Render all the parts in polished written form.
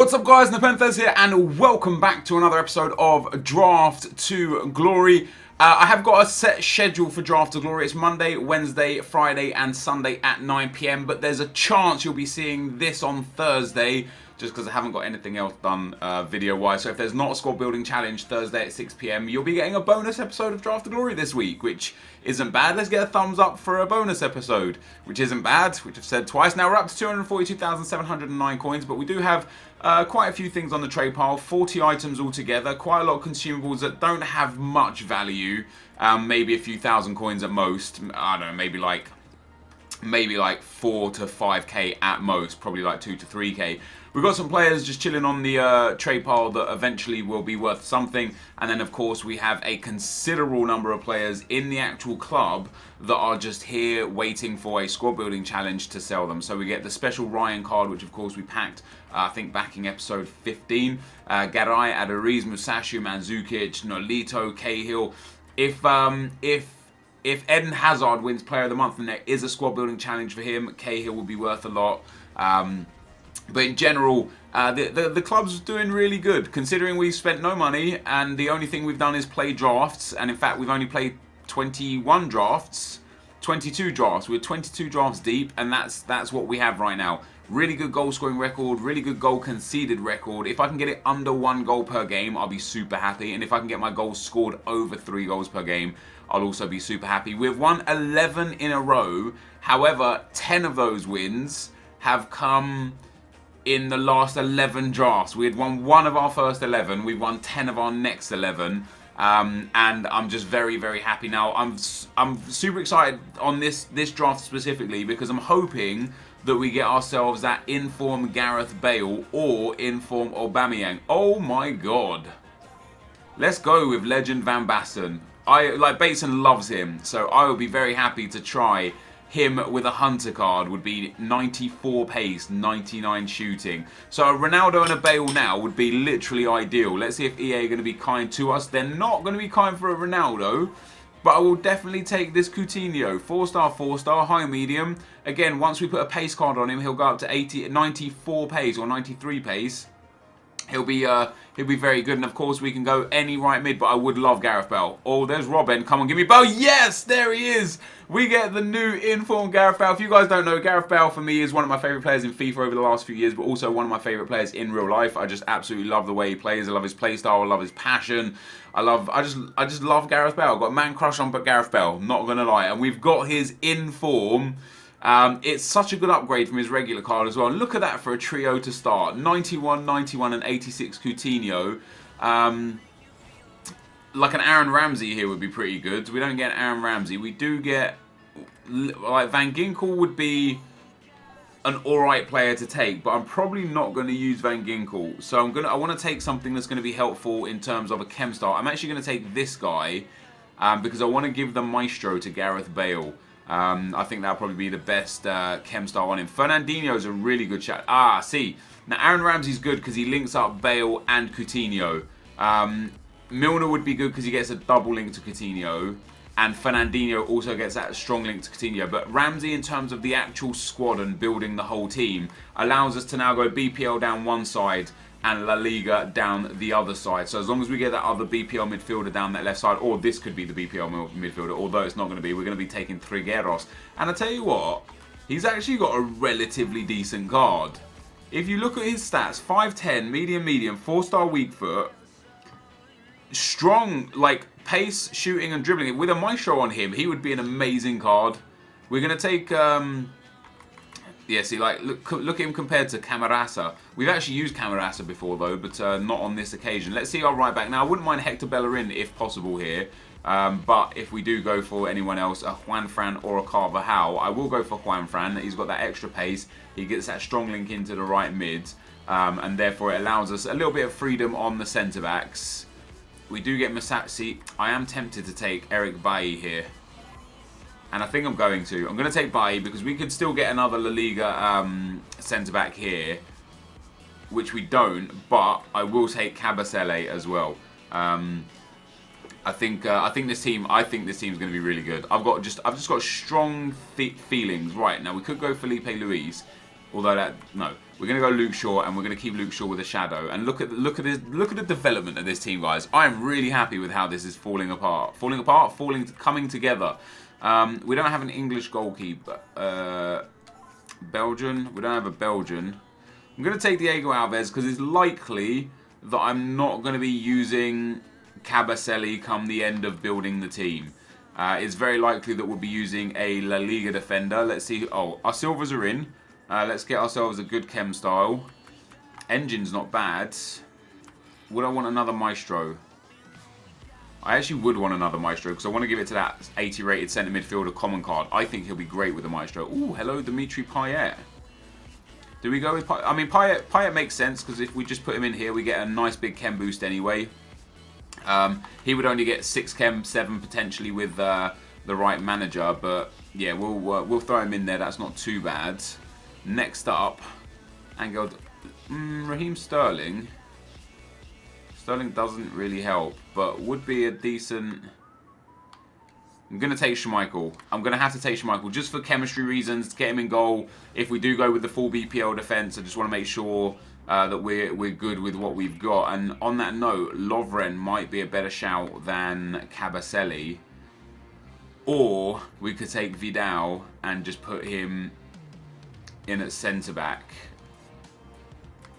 What's up guys, NepentheZ here and welcome back to another episode of Draft to Glory. I have got a set schedule for Draft to Glory. It's Monday, Wednesday, Friday and Sunday at 9 PM, but there's a chance you'll be seeing this on Thursday just because I haven't got anything else done video-wise. So if there's not a squad building challenge Thursday at 6 PM, you'll be getting a bonus episode of Draft to Glory this week, which isn't bad. Let's get a thumbs up for a bonus episode, which isn't bad, which I've said twice. Now we're up to 242,709 coins, but we do have quite a few things on the trade pile, 40 items altogether, quite a lot of consumables that don't have much value, maybe a few thousand coins at most. I don't know, maybe like 4 to 5k at most, probably like 2 to 3k. We've got some players just chilling on the trade pile that eventually will be worth something, and then of course we have a considerable number of players in the actual club that are just here waiting for a squad building challenge to sell them. So we get the special Ryan card, which of course we packed I think back in episode 15. Garay, Adariz, Musashu, Mandzukic, Nolito, Cahill. If Eden Hazard wins Player of the Month and there is a squad building challenge for him, Cahill will be worth a lot. But in general, the club's doing really good, considering we've spent no money and the only thing we've done is play drafts. And in fact, we've only played 21 drafts, 22 drafts. We're 22 drafts deep, and that's what we have right now. Really good goal scoring record, really good goal conceded record. If I can get it under 1 goal per game, I'll be super happy. And if I can get my goals scored over 3 goals per game, I'll also be super happy. We've won 11 in a row. However, 10 of those wins have come in the last 11 drafts. We had won 1 of our first 11. We've won 10 of our next 11. And I'm just very, very happy now. I'm super excited on this draft specifically because I'm hoping that we get ourselves that in-form Gareth Bale or in-form Aubameyang. Oh my god. Let's go with legend Van Basten. Bateson loves him, so I would be very happy to try him with a Hunter card. Would be 94 pace, 99 shooting. So a Ronaldo and a Bale now would be literally ideal. Let's see if EA are going to be kind to us. They're not going to be kind for a Ronaldo, but I will definitely take this Coutinho. 4-star, 4-star, high medium. Again, once we put a pace card on him, he'll go up to 94 pace or 93 pace. He'll be very good, and of course we can go any right mid, but I would love Gareth Bale. Oh, there's Robin. Come on, give me Bale. Yes, there he is. We get the new informed Gareth Bale. If you guys don't know, Gareth Bale for me is one of my favourite players in FIFA over the last few years, but also one of my favourite players in real life. I just absolutely love the way he plays. I love his play style. I love his passion. I just love Gareth Bale. I've got a man crush on Gareth Bale, not gonna lie. And we've got his inform. It's such a good upgrade from his regular card as well. And look at that for a trio to start. 91, 91 and 86 Coutinho. Like an Aaron Ramsey here would be pretty good. We don't get Aaron Ramsey. We do get, like, Van Ginkel would be an alright player to take, but I'm probably not going to use Van Ginkel. So I want to take something that's going to be helpful in terms of a chem star. I'm actually going to take this guy because I want to give the Maestro to Gareth Bale. I think that'll probably be the best chem star on him. Fernandinho's a really good shot. See. Now, Aaron Ramsey's good because he links up Bale and Coutinho. Milner would be good because he gets a double link to Coutinho. And Fernandinho also gets that strong link to Coutinho. But Ramsey, in terms of the actual squad and building the whole team, allows us to now go BPL down one side and La Liga down the other side. So as long as we get that other BPL midfielder down that left side, or this could be the BPL midfielder, although it's not going to be, we're going to be taking Trigueros. And I tell you what, he's actually got a relatively decent card. If you look at his stats, 5'10", medium, 4-star weak foot, strong, like, pace, shooting and dribbling. With a Maestro on him, he would be an amazing card. We're going to take... yeah, see, like, look at him compared to Camarasa. We've actually used Camarasa before, though, but not on this occasion. Let's see our right back. Now, I wouldn't mind Hector Bellerin if possible here. But if we do go for anyone else, a Juanfran or a Carvajal, I will go for Juanfran. He's got that extra pace. He gets that strong link into the right mid. And therefore, it allows us a little bit of freedom on the centre-backs. We do get Masatsi. I am tempted to take Eric Bailly here. And I think I'm going to. I'm going to take Bailly because we could still get another La Liga centre-back here. Which we don't, but I will take Cabasele as well. I think this team's going to be really good. I've just got strong feelings. Right, now we could go Felipe Luis, Although no, we're going to go Luke Shaw, and we're going to keep Luke Shaw with a shadow. And look at the development of this team, guys. I am really happy with how this is falling apart, coming together. We don't have an English goalkeeper. Belgian. We don't have a Belgian. I'm going to take Diego Alves because it's likely that I'm not going to be using Kabasele come the end of building the team. It's very likely that we'll be using a La Liga defender. Let's see. Oh, our silvers are in. Let's get ourselves a good chem style. Engine's not bad. Would I want another Maestro? I actually would want another Maestro because I want to give it to that 80 rated centre midfielder common card. I think he'll be great with a Maestro. Ooh, hello, Dimitri Payet. Do we go with Payet? I mean, Payet makes sense because if we just put him in here, we get a nice big chem boost anyway. He would only get 6 chem, 7 potentially with the right manager. But yeah, we'll throw him in there. That's not too bad. Next up, Angel, Raheem Sterling. Sterling doesn't really help, but would be a decent... I'm going to take Schmeichel. I'm going to have to take Schmeichel just for chemistry reasons, to get him in goal. If we do go with the full BPL defence, I just want to make sure that we're good with what we've got. And on that note, Lovren might be a better shout than Kabasele. Or we could take Vidal and just put him in at centre-back.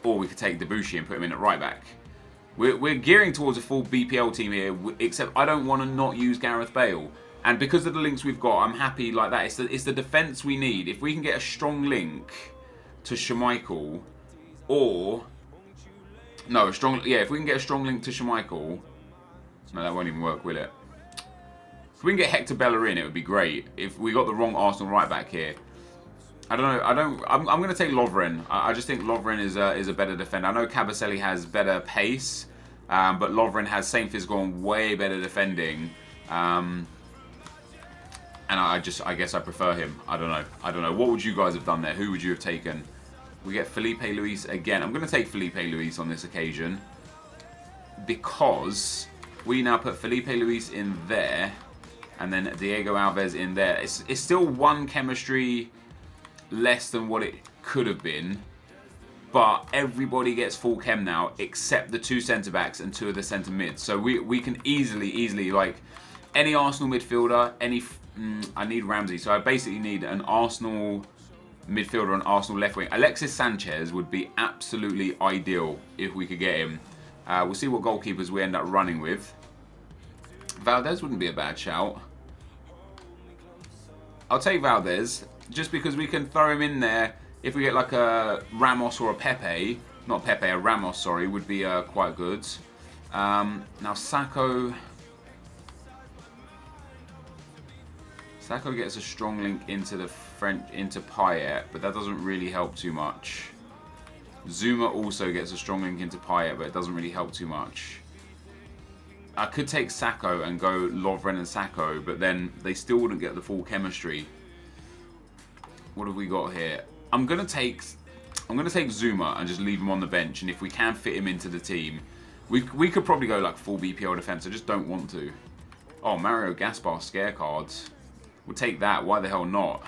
Or we could take Debussy and put him in at right-back. We're gearing towards a full BPL team here, except I don't want to not use Gareth Bale. And because of the links we've got, I'm happy like that. It's the defence we need. If we can get a strong link to Schmeichel, or... No, if we can get a strong link to Schmeichel... No, that won't even work, will it? If we can get Hector Bellerin, it would be great. If we got the wrong Arsenal right back here. I don't know. I'm going to take Lovren. I just think Lovren is a better defender. I know Kabasele has better pace, but Lovren has same physical and way better defending. And I guess I prefer him. I don't know. What would you guys have done there? Who would you have taken? We get Felipe Luis again. I'm going to take Felipe Luis on this occasion because we now put Felipe Luis in there and then Diego Alves in there. It's still one chemistry less than what it could have been, but everybody gets full chem now except the 2 centre-backs and 2 of the centre mids. So we can easily, like, any Arsenal midfielder, I need Ramsey, so I basically need an Arsenal midfielder and Arsenal left wing. Alexis Sanchez would be absolutely ideal if we could get him. We'll see what goalkeepers we end up running with. Valdez wouldn't be a bad shout. I'll take Valdez just because we can throw him in there. If we get like a Ramos or a Pepe, not Pepe, a Ramos, sorry, would be quite good. Now Sacco gets a strong link into Payet, but that doesn't really help too much. Zuma also gets a strong link into Payet, but it doesn't really help too much. I could take Sacco and go Lovren and Sacco, but then they still wouldn't get the full chemistry. What have we got here? I'm gonna take Zuma and just leave him on the bench, and if we can fit him into the team, we could probably go like full BPL defense. I just don't want to. Oh, Mario Gaspar scare cards. We'll take that. Why the hell not?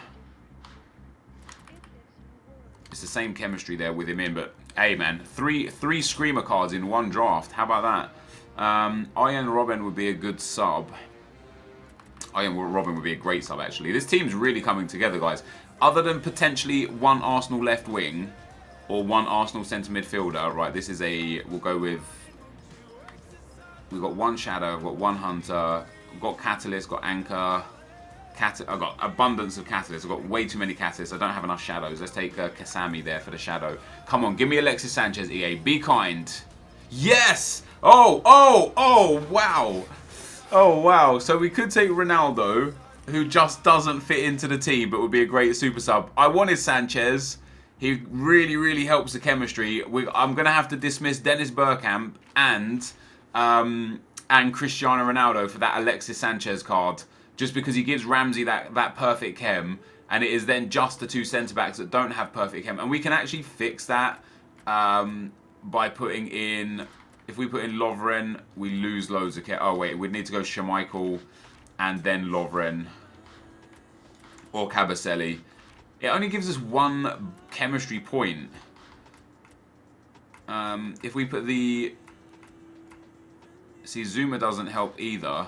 It's the same chemistry there with him in, but hey man, three screamer cards in one draft. How about that? Ian Robben would be a good sub. Ian Robben would be a great sub actually. This team's really coming together, guys. Other than potentially one Arsenal left wing or one Arsenal centre midfielder, right? This is we'll go with. We've got one Shadow, I've got one Hunter, I've got Catalyst, got Anchor. I've got abundance of Catalysts. I've got way too many Catalysts. I don't have enough Shadows. Let's take Kasami there for the Shadow. Come on, give me Alexis Sanchez, EA. Be kind. Yes! Oh, wow. Oh, wow. So we could take Ronaldo, who just doesn't fit into the team, but would be a great super sub. I wanted Sanchez. He really helps the chemistry. I'm going to have to dismiss Dennis Bergkamp and Cristiano Ronaldo for that Alexis Sanchez card. Just because he gives Ramsey that perfect chem, and it is then just the 2 centre-backs that don't have perfect chem. And we can actually fix that by putting in... If we put in Lovren, we lose loads of chem. Oh, wait, we'd need to go Schmeichel and then Lovren. Or Kabasele. It only gives us 1 chemistry point. If we put the... See, Zuma doesn't help either.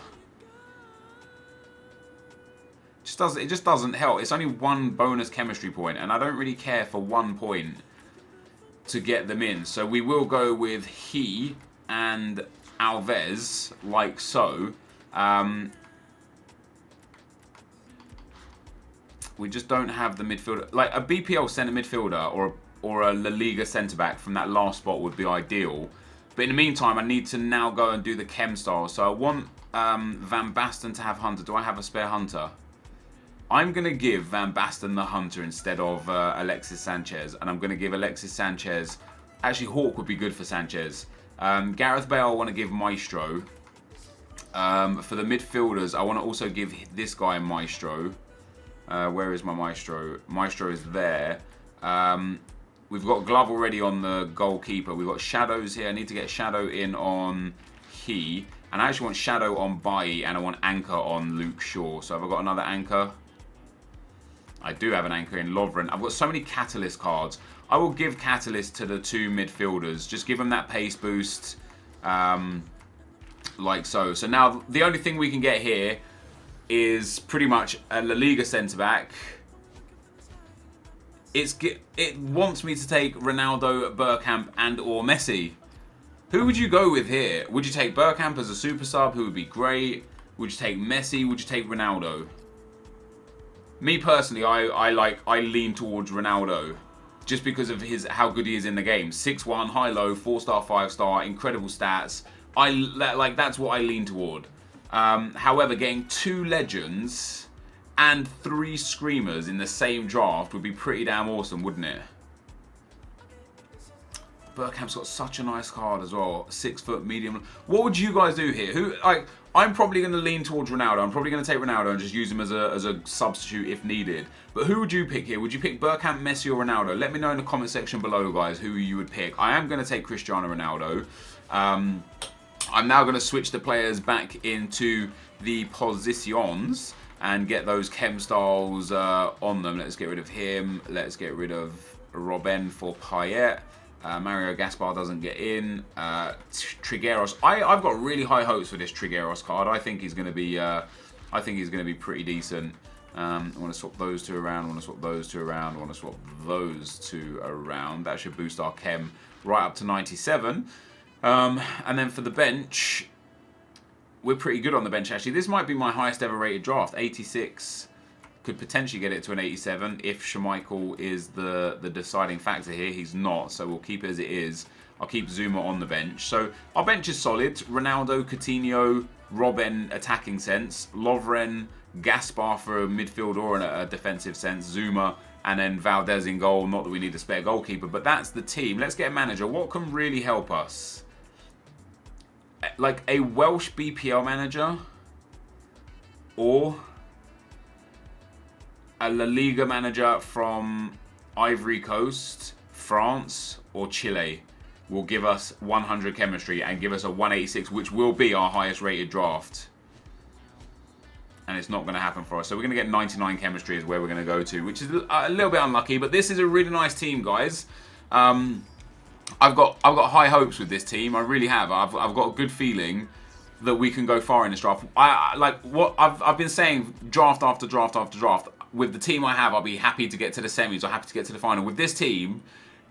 It just doesn't help. It's only 1 bonus chemistry point, and I don't really care for 1 point to get them in. So we will go with he and Alves, like so. We just don't have the midfielder. Like a BPL centre midfielder or a La Liga centre back from that last spot would be ideal. But in the meantime, I need to now go and do the chem style. So I want Van Basten to have Hunter. Do I have a spare Hunter? I'm going to give Van Basten the Hunter instead of Alexis Sanchez. And I'm going to give Alexis Sanchez... Actually, Hawk would be good for Sanchez. Gareth Bale, I want to give Maestro. For the midfielders, I want to also give this guy Maestro. Where is my Maestro? Maestro is there. We've got Glove already on the goalkeeper. We've got Shadows here. I need to get Shadow in on he. And I actually want Shadow on Bailly, and I want Anchor on Luke Shaw. So have I got another Anchor? I do have an Anchor in Lovren. I've got so many Catalyst cards. I will give Catalyst to the 2 midfielders. Just give them that pace boost. Like so. So now the only thing we can get here is pretty much a La Liga centre-back. It wants me to take Ronaldo, Bergkamp and or Messi. Who would you go with here? Would you take Bergkamp as a super sub, who would be great? Would you take Messi? Would you take Ronaldo? Me personally, I lean towards Ronaldo. Just because of how good he is in the game. 6'1", high-low, 4-star, 5-star, incredible stats. That's what I lean toward. However, getting 2 legends and 3 screamers in the same draft would be pretty damn awesome, wouldn't it? Bergkamp's got such a nice card as well. 6 foot, medium. What would you guys do here? I'm probably going to lean towards Ronaldo. I'm probably going to take Ronaldo and just use him as a substitute if needed. But who would you pick here? Would you pick Bergkamp, Messi or Ronaldo? Let me know in the comment section below, guys, who you would pick. I am going to take Cristiano Ronaldo. I'm now going to switch the players back into the positions and get those chem styles on them. Let's get rid of him. Let's get rid of Robben for Payet. Mario Gaspar doesn't get in. Trigueros. I've got really high hopes for this Trigueros card. I think he's going to be. I think he's going to be pretty decent. I want to swap those 2 around. I want to swap those 2 around. I want to swap those 2 around. That should boost our chem right up to 97. And then for the bench, we're pretty good on the bench actually. This might be my highest ever rated draft. 86. Could potentially get it to an 87 if Schmeichel is the deciding factor here. He's not, so we'll keep it as it is. I'll keep Zuma on the bench. So our bench is solid. Ronaldo, Coutinho, Robben attacking sense, Lovren, Gaspar for a midfield or in a defensive sense, Zuma, and then Valdez in goal. Not that we need a spare goalkeeper, but that's the team. Let's get a manager. What can really help us? Like a Welsh BPL manager or a La Liga manager from Ivory Coast, France, or Chile will give us 100 chemistry and give us a 186, which will be our highest rated draft. And it's not going to happen for us. So we're going to get 99 chemistry is where we're going to go to, which is a little bit unlucky. But this is a really nice team, guys. I've got high hopes with this team. I really have. I've got a good feeling that we can go far in this draft. I've been saying draft after draft after draft. With the team I have, I'll be happy to get to the semis or happy to get to the final. With this team,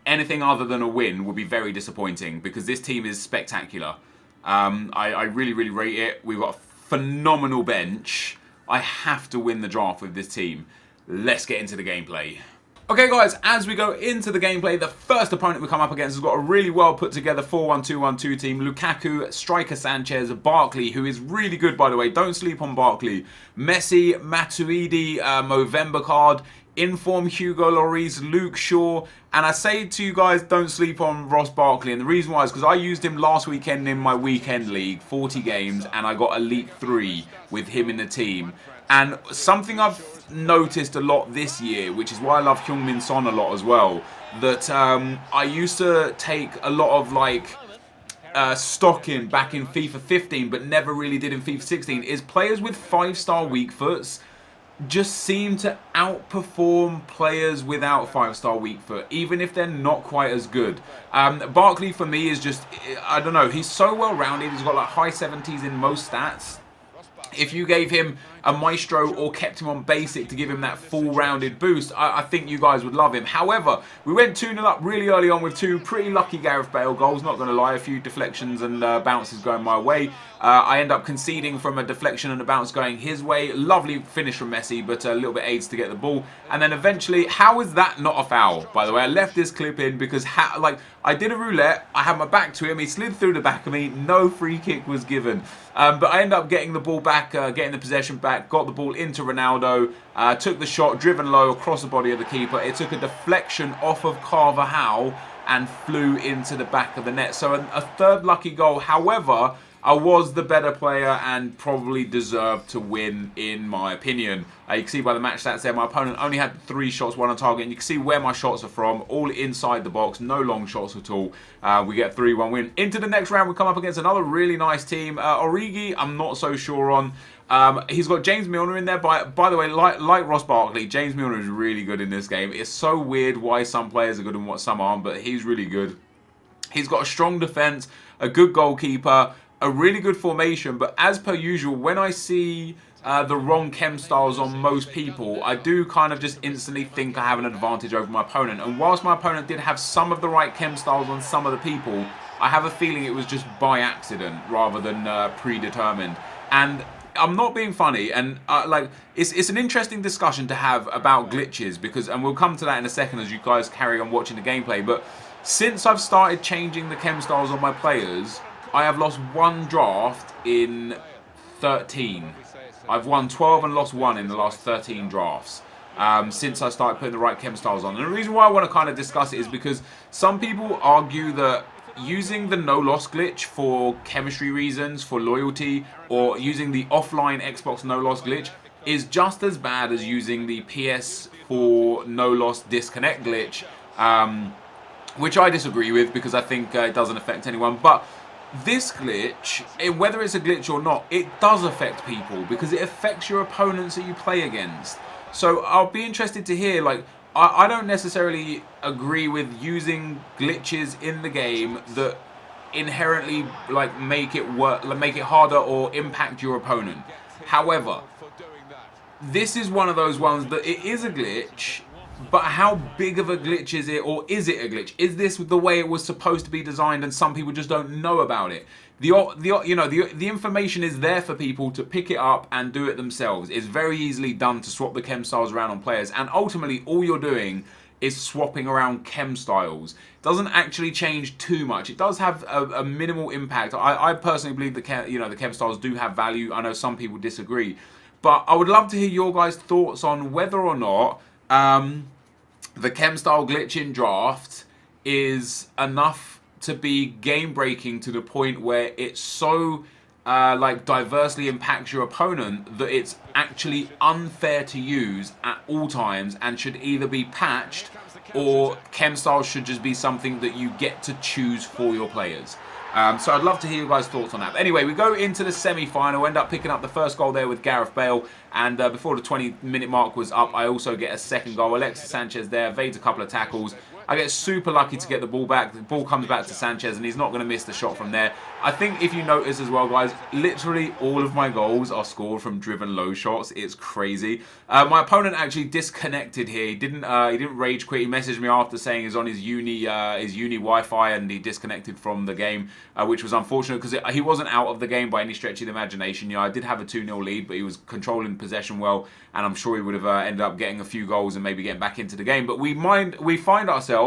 anything other than a win would be very disappointing because this team is spectacular. I really, really rate it. We've got a phenomenal bench. I have to win the draft with this team. Let's get into the gameplay. Okay guys, as we go into the gameplay, the first opponent we come up against has got a really well put together 4-1-2-1-2 team. Lukaku, striker Sanchez, Barkley, who is really good by the way, don't sleep on Barkley. Messi, Matuidi, Movember card, Inform Hugo Lloris, Luke Shaw, and I say to you guys, don't sleep on Ross Barkley, and the reason why is because I used him last weekend in my weekend league, 40 games, and I got Elite 3 with him in the team. And something I've noticed a lot this year, which is why I love Heung-min Son a lot as well, that I used to take a lot of stock in back in FIFA 15, but never really did in FIFA 16, is players with 5-star weak foots just seem to outperform players without 5-star weak foot, even if they're not quite as good. Barkley for me is just, I don't know, he's so well rounded. He's got like high 70s in most stats. If you gave him a maestro or kept him on basic to give him that full rounded boost, I think you guys would love him. However, we went 2-0 up really early on with two pretty lucky Gareth Bale goals, not going to lie, a few deflections and bounces going my way. I end up conceding from a deflection and a bounce going his way. Lovely finish from Messi, but a little bit aids to get the ball. And then eventually, how is that not a foul, by the way? I left this clip in because like I did a roulette, I had my back to him, he slid through the back of me, no free kick was given. But I ended up getting the ball back, getting the possession back, got the ball into Ronaldo, took the shot, driven low across the body of the keeper. It took a deflection off of Carvajal and flew into the back of the net. So a third lucky goal. However, I was the better player and probably deserved to win, in my opinion. You can see by the match stats there, my opponent only had 3 shots, 1 on target, and you can see where my shots are from, all inside the box, no long shots at all. We get a 3-1 win. Into the next round, we come up against another really nice team. Origi, I'm not so sure on. He's got James Milner in there. By the way, like Ross Barkley, James Milner is really good in this game. It's so weird why some players are good and what some aren't, but he's really good. He's got a strong defense, a good goalkeeper, a really good formation, but as per usual, when I see the wrong chem styles on most people, I do kind of just instantly think I have an advantage over my opponent. And whilst my opponent did have some of the right chem styles on some of the people, I have a feeling it was just by accident rather than predetermined. And I'm not being funny, and like it's an interesting discussion to have about glitches because, and we'll come to that in a second as you guys carry on watching the gameplay. But since I've started changing the chem styles on my players, I have lost 1 draft in 13. I've won 12 and lost 1 in the last 13 drafts since I started putting the right chem styles on. And the reason why I want to kind of discuss it is because some people argue that using the no-loss glitch for chemistry reasons, for loyalty, or using the offline Xbox no-loss glitch is just as bad as using the PS4 no-loss disconnect glitch, which I disagree with because I think it doesn't affect anyone. But this glitch, whether it's a glitch or not, it does affect people because it affects your opponents that you play against. So I'll be interested to hear, like, I don't necessarily agree with using glitches in the game that inherently like make it work, make it harder or impact your opponent. However, this is one of those ones that it is a glitch, but how big of a glitch is it, or is it a glitch? Is this the way it was supposed to be designed and some people just don't know about it? The information is there for people to pick it up and do it themselves. It's very easily done to swap the chem styles around on players, and ultimately all you're doing is swapping around chem styles. It doesn't actually change too much. It does have a minimal impact. I personally believe the chem styles do have value. I know some people disagree, but I would love to hear your guys' thoughts on whether or not the chem style glitch in draft is enough to be game breaking to the point where it so like diversely impacts your opponent that it's actually unfair to use at all times and should either be patched or chem styles should just be something that you get to choose for your players. So I'd love to hear you guys' thoughts on that. But anyway, we go into the semi-final, end up picking up the first goal there with Gareth Bale, and before the 20-minute mark was up, I also get a second goal. Alexis Sanchez there, evades a couple of tackles. I get super lucky to get the ball back. The ball comes back to Sanchez, and he's not going to miss the shot from there. I think if you notice as well, guys, literally all of my goals are scored from driven low shots. It's crazy. My opponent actually disconnected here. He didn't rage quit. He messaged me after saying he's on his uni Wi-Fi and he disconnected from the game, which was unfortunate because he wasn't out of the game by any stretch of the imagination. I did have a 2-0 lead, but he was controlling possession well, and I'm sure he would have ended up getting a few goals and maybe getting back into the game. But we find ourselves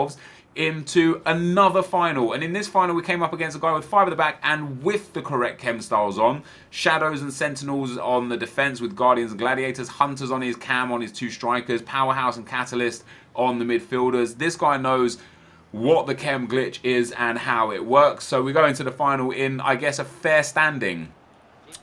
into another final, and in this final we came up against a guy with 5 at the back and with the correct chem styles on. Shadows and Sentinels on the defense with Guardians and Gladiators, Hunters on his cam on his 2 strikers, Powerhouse and Catalyst on the midfielders. This guy knows what the chem glitch is and how it works, so we go into the final in, I guess, a fair standing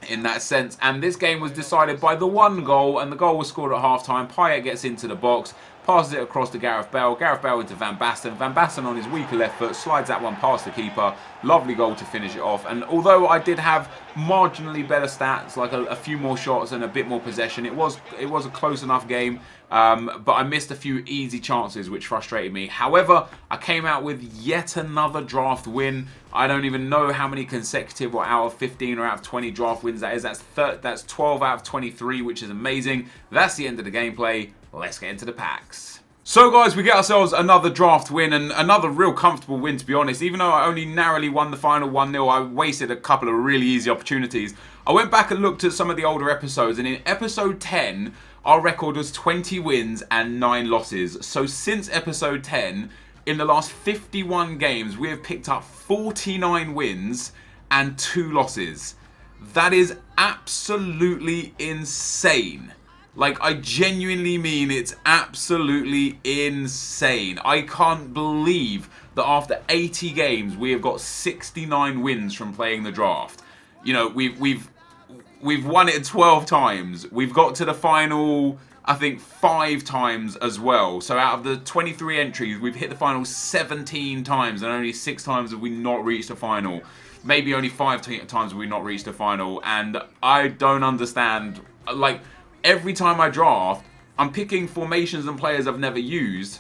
in that sense. And this game was decided by the 1 goal, and the goal was scored at half time. Payet gets into the box. passes it across to Gareth Bale. Gareth Bale into Van Basten. Van Basten on his weaker left foot slides that one past the keeper. Lovely goal to finish it off. And although I did have marginally better stats, like a few more shots and a bit more possession, it was a close enough game. But I missed a few easy chances, which frustrated me. However, I came out with yet another draft win. I don't even know how many consecutive or out of 15 or out of 20 draft wins that is. That's 12 out of 23, which is amazing. That's the end of the gameplay. Let's get into the packs. So guys, we get ourselves another draft win and another real comfortable win, to be honest. Even though I only narrowly won the final 1-0, I wasted a couple of really easy opportunities. I went back and looked at some of the older episodes, and in episode 10, our record was 20 wins and 9 losses. So since episode 10, in the last 51 games, we have picked up 49 wins and 2 losses. That is absolutely insane. Like, I genuinely mean it's absolutely insane. I can't believe that after 80 games, we have got 69 wins from playing the draft. You know, we've won it 12 times. We've got to the final, I think, 5 times as well. So out of the 23 entries, we've hit the final 17 times, and only 6 times have we not reached the final. Maybe only 5 times have we not reached the final. And I don't understand, like, every time I draft, I'm picking formations and players I've never used,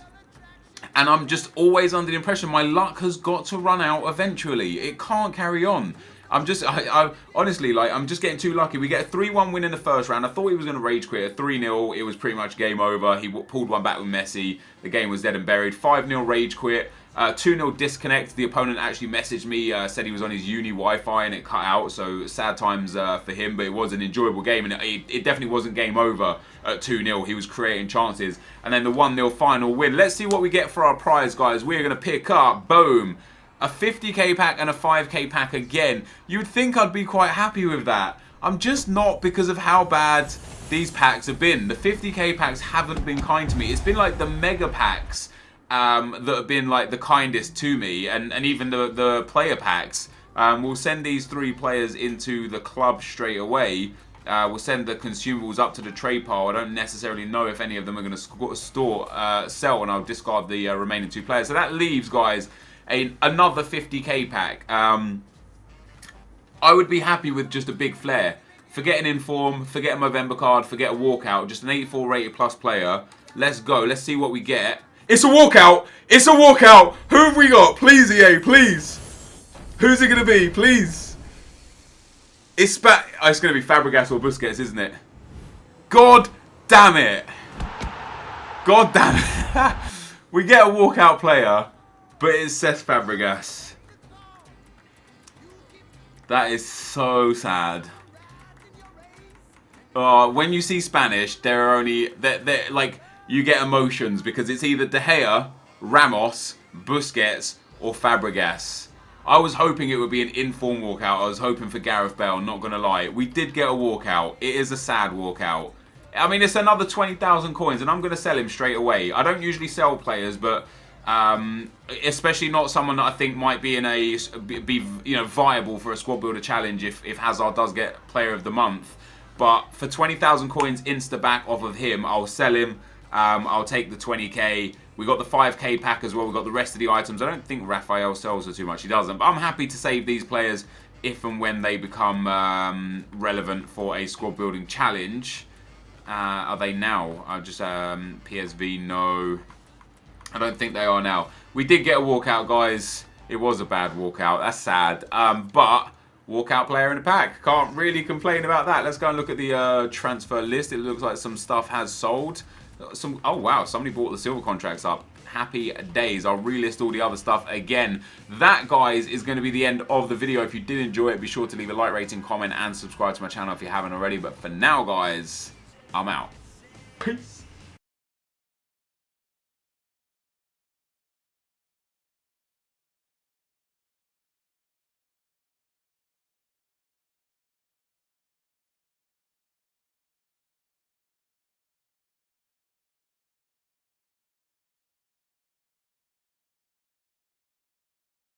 and I'm just always under the impression my luck has got to run out eventually. It can't carry on. I honestly, like, I'm just getting too lucky. We get a 3-1 win in the first round. I thought he was going to rage quit. 3-0, it was pretty much game over. He pulled one back with Messi. The game was dead and buried. 5-0 rage quit. 2-0 disconnect. The opponent actually messaged me, said he was on his uni Wi-Fi and it cut out, so sad times for him, but it was an enjoyable game, and it definitely wasn't game over at 2-0. He was creating chances. And then the 1-0 final win. Let's see what we get for our prize, guys. We're going to pick up, boom, a 50k pack and a 5k pack again. You'd think I'd be quite happy with that. I'm just not, because of how bad these packs have been. The 50k packs haven't been kind to me. It's been like the mega packs that have been like the kindest to me, and even the player packs. We'll send these 3 players into the club straight away. We'll send the consumables up to the trade pile. I don't necessarily know if any of them are going to sell, and I'll discard the remaining 2 players. So that leaves, guys, another 50k pack. I would be happy with just a big flare. Forget an inform, forget a Movember card, forget a walkout. Just an 84 rated plus player. Let's go. Let's see what we get. It's a walkout! It's a walkout! Who have we got? Please, EA, please. Who's it going to be? Please. It's going to be Fabregas or Busquets, isn't it? God damn it. God damn it. We get a walkout player, but it says Fabregas. That is so sad. When you see Spanish, there are only... They're like... You get emotions because it's either De Gea, Ramos, Busquets, or Fabregas. I was hoping it would be an inform walkout. I was hoping for Gareth Bale, not going to lie. We did get a walkout. It is a sad walkout. I mean, it's another 20,000 coins, and I'm going to sell him straight away. I don't usually sell players, but especially not someone that I think might be viable for a squad builder challenge if Hazard does get Player of the Month. But for 20,000 coins insta-back off of him, I'll sell him. I'll take the 20k. We got the 5k pack as well. We got the rest of the items. I don't think Raphael sells her too much. He doesn't. But I'm happy to save these players if and when they become relevant for a squad building challenge. Are they now? Just PSV, no. I don't think they are now. We did get a walkout, guys. It was a bad walkout. That's sad. But walkout player in the pack. Can't really complain about that. Let's go and look at the transfer list. It looks like some stuff has sold. Oh wow, somebody bought the silver contracts up. Happy days. I'll relist all the other stuff again. That, guys, is going to be the end of the video. If you did enjoy it, be sure to leave a like, rating, comment, and subscribe to my channel if you haven't already. But for now, guys, I'm out. Peace.